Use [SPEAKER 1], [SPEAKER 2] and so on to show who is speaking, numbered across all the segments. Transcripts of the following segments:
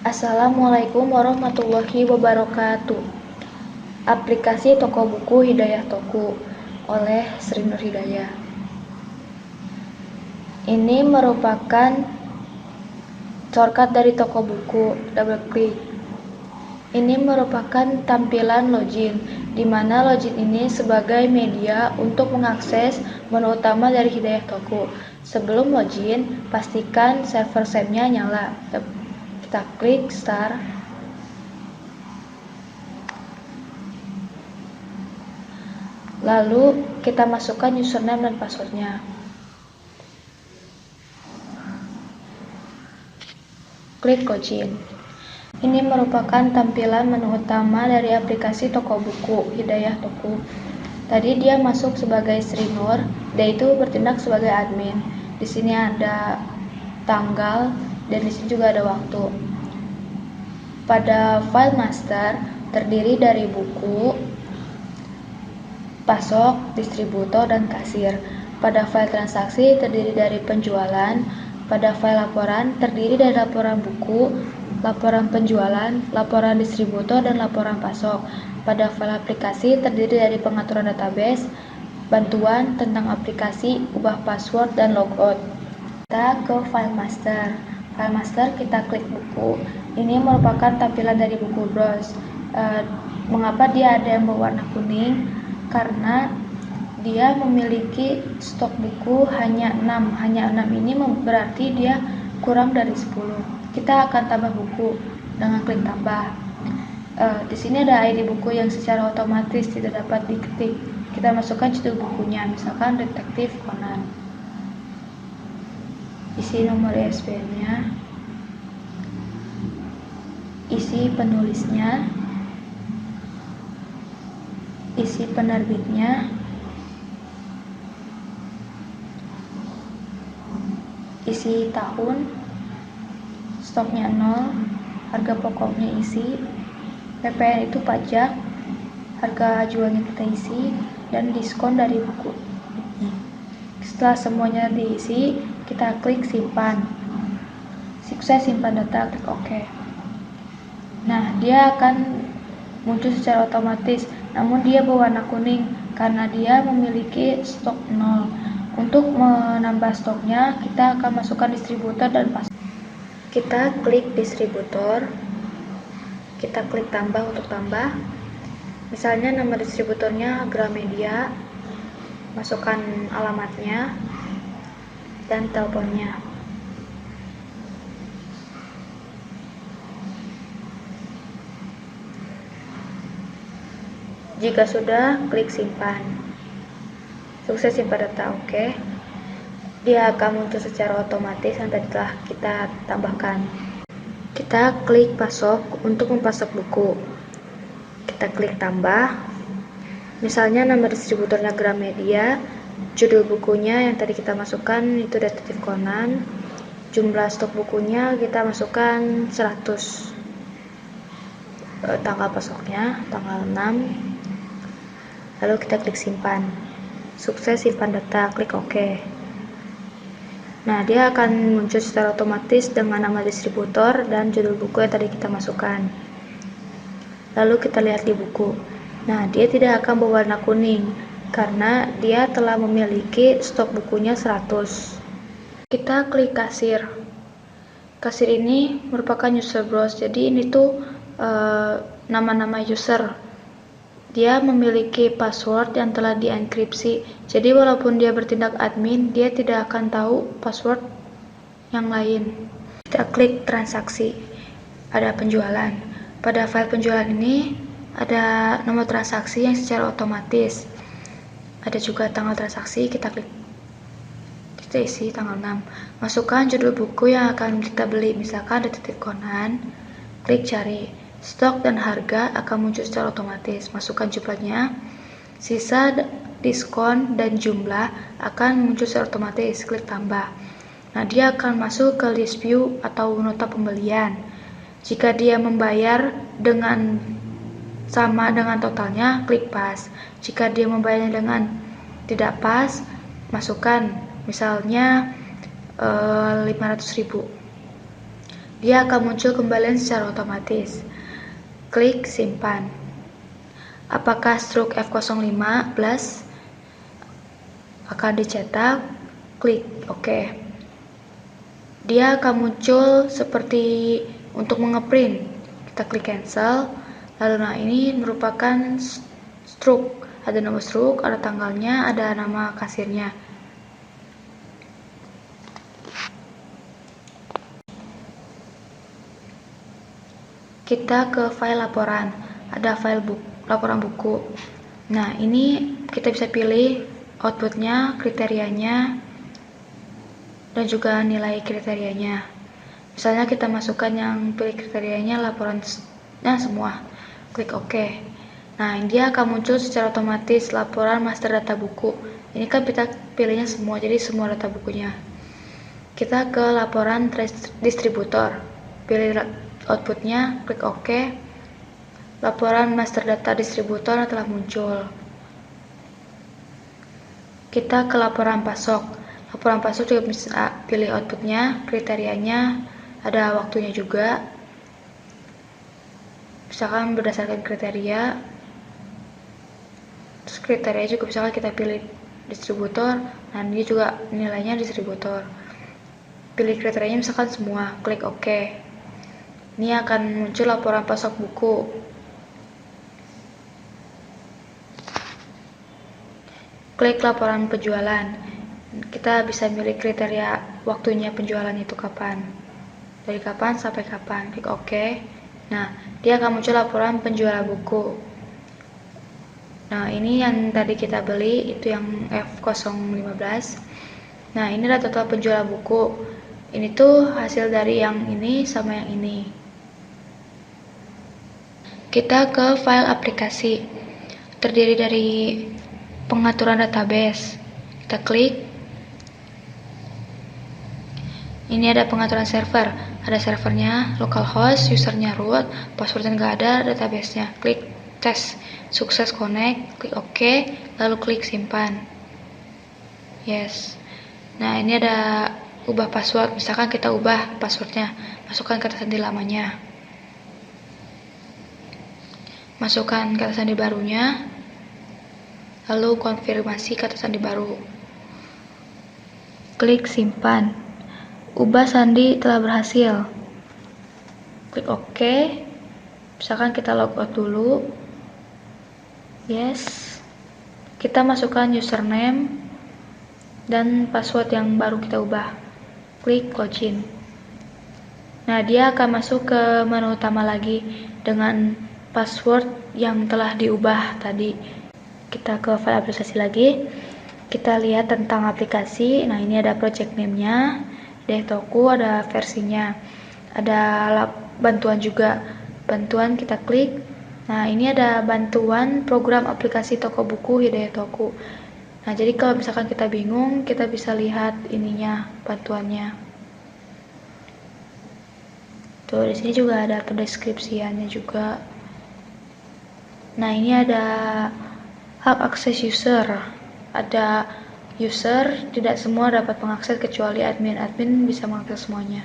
[SPEAKER 1] Assalamualaikum warahmatullahi wabarakatuh. Aplikasi toko buku Hidayah Toku oleh Sri Nur Hidayah. Ini merupakan shortcut dari toko buku. Double klik. Ini merupakan tampilan login, di mana login ini sebagai media untuk mengakses menu utama dari Hidayah Toku. Sebelum login, pastikan server SAM-nya nyala. Kita klik start. Lalu kita masukkan username dan passwordnya. Klik login. Ini merupakan tampilan menu utama dari aplikasi toko buku Hidayah Toku. Tadi dia masuk sebagai Sri Nur, dia itu bertindak sebagai admin. Di sini ada tanggal dan di sini juga ada waktu. Pada file master terdiri dari buku, pasok, distributor, dan kasir. Pada file transaksi terdiri dari penjualan. Pada file laporan terdiri dari laporan buku, laporan penjualan, laporan distributor, dan laporan pasok. Pada file aplikasi terdiri dari pengaturan database, bantuan tentang aplikasi, ubah password, dan logout. Kita ke file master. File master kita klik buku. Ini merupakan tampilan dari buku browse. Mengapa dia ada yang berwarna kuning? Karena dia memiliki stok buku hanya 6. Hanya 6 ini berarti dia kurang dari 10. Kita akan tambah buku dengan klik tambah. Di sini ada ID buku yang secara otomatis tidak dapat diketik. Kita masukkan judul bukunya, misalkan Detektif Conan. Isi nomor ISBN-nya, isi penulisnya, isi penerbitnya, isi tahun, stoknya 0, harga pokoknya isi, PPN itu pajak, harga jualnya kita isi, dan diskon dari buku. Setelah semuanya diisi, kita klik simpan. Sukses simpan data, klik OK. Nah, dia akan muncul secara otomatis, namun dia berwarna kuning karena dia memiliki stok 0. Untuk menambah stoknya, kita akan masukkan distributor dan password. Kita klik distributor, kita klik tambah untuk tambah. Misalnya nama distributornya Gramedia, masukkan alamatnya dan teleponnya. Jika sudah, klik simpan. Sukses simpan data, OK. Dia akan muncul secara otomatis yang tadi telah kita tambahkan. Kita klik pasok untuk mempasok buku. Kita klik tambah. Misalnya nama distributornya Gramedia, judul bukunya yang tadi kita masukkan itu Detektif Conan. Jumlah stok bukunya kita masukkan 100. Tanggal pasoknya tanggal 6. Lalu kita klik simpan. Sukses simpan data, klik OK. Nah, dia akan muncul secara otomatis dengan nama distributor dan judul buku yang tadi kita masukkan. Lalu kita lihat di buku. Nah, dia tidak akan berwarna kuning karena dia telah memiliki stok bukunya 100. Kita klik kasir. Kasir ini merupakan user browse. Jadi ini tuh nama-nama user. Dia memiliki password yang telah dienkripsi. Jadi walaupun dia bertindak admin, dia tidak akan tahu password yang lain. Kita klik transaksi. Ada penjualan. Pada file penjualan ini ada nomor transaksi yang secara otomatis. Ada juga tanggal transaksi, kita klik. Kita isi tanggal 6. Masukkan judul buku yang akan kita beli, misalkan Detektif Conan. Klik cari. Stok dan harga akan muncul secara otomatis. Masukkan jumlahnya. Sisa, diskon, dan jumlah akan muncul secara otomatis. Klik tambah. Nah, dia akan masuk ke list view atau nota pembelian. Jika dia membayar sama dengan totalnya, klik pas. Jika dia membayarnya dengan tidak pas, masukkan misalnya 500.000. dia akan muncul kembali secara otomatis. Klik simpan. Apakah struk F05 plus akan dicetak? Klik OK. Dia akan muncul seperti untuk mengeprint. Kita klik cancel. Lalu nah ini merupakan struk. Ada nama struk, ada tanggalnya, ada nama kasirnya. Kita ke file laporan. Ada file laporan buku. Nah, ini kita bisa pilih outputnya, kriterianya, dan juga nilai kriterianya. Misalnya kita masukkan yang pilih kriterianya laporannya semua. Klik OK. Nah, dia akan muncul secara otomatis laporan master data buku. Ini kan kita pilihnya semua, jadi semua data bukunya. Kita ke laporan distributor. Pilih outputnya, klik OK. Laporan master data distributor telah muncul. Kita ke laporan pasok. Laporan pasok juga bisa pilih outputnya, kriterianya, ada waktunya juga. Misalkan berdasarkan kriteria. Terus kriteria juga misalkan kita pilih distributor, nah ini juga nilainya distributor. Pilih kriterianya misalkan semua, klik OK. Ini akan muncul laporan pasok buku. Klik laporan penjualan. Kita bisa milih kriteria waktunya penjualan itu kapan. Dari kapan sampai kapan. Klik OK. Nah, dia akan muncul laporan penjualan buku. Nah, ini yang tadi kita beli, itu yang F015. Nah, ini adalah total penjualan buku. Ini tuh hasil dari yang ini sama yang ini. Kita ke file aplikasi. Terdiri dari pengaturan database. Kita klik. Ini ada pengaturan server. Ada servernya, localhost, usernya root, passwordnya nggak ada, databasenya. Klik tes. Sukses connect. Klik OK. Lalu klik simpan. Yes. Nah, ini ada ubah password. Misalkan kita ubah passwordnya. Masukkan kata sandi lamanya. Masukkan kata sandi barunya. Lalu konfirmasi kata sandi baru. Klik simpan. Ubah sandi telah berhasil. Klik OK. Misalkan kita logout dulu. Yes. Kita masukkan username dan password yang baru kita ubah. Klik login. Nah, dia akan masuk ke menu utama lagi dengan password yang telah diubah tadi. Kita ke file aplikasi lagi. Kita lihat tentang aplikasi. Nah, ini ada project name-nya. Di Toku ada versinya. Ada bantuan juga. Bantuan kita klik. Nah, ini ada bantuan program aplikasi toko buku Hidayah Toku. Nah, jadi kalau misalkan kita bingung, kita bisa lihat ininya, bantuannya. Tuh, di sini juga ada pendeskripsiannya juga. Nah, ini ada hak akses user. Ada user, tidak semua dapat mengakses kecuali admin. Admin bisa mengakses semuanya.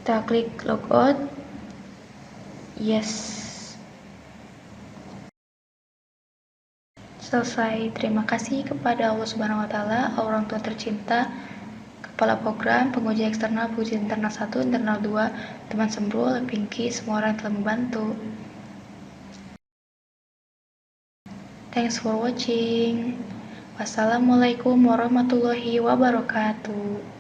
[SPEAKER 1] Kita klik logout. Yes. Selesai. Terima kasih kepada Allah Subhanahu wa taala, orang tua tercinta, kepala program, penguji eksternal, penguji internal 1, internal 2, teman Sembrul, Pinky, semua orang yang telah membantu. Thanks for watching. Wassalamualaikum warahmatullahi wabarakatuh.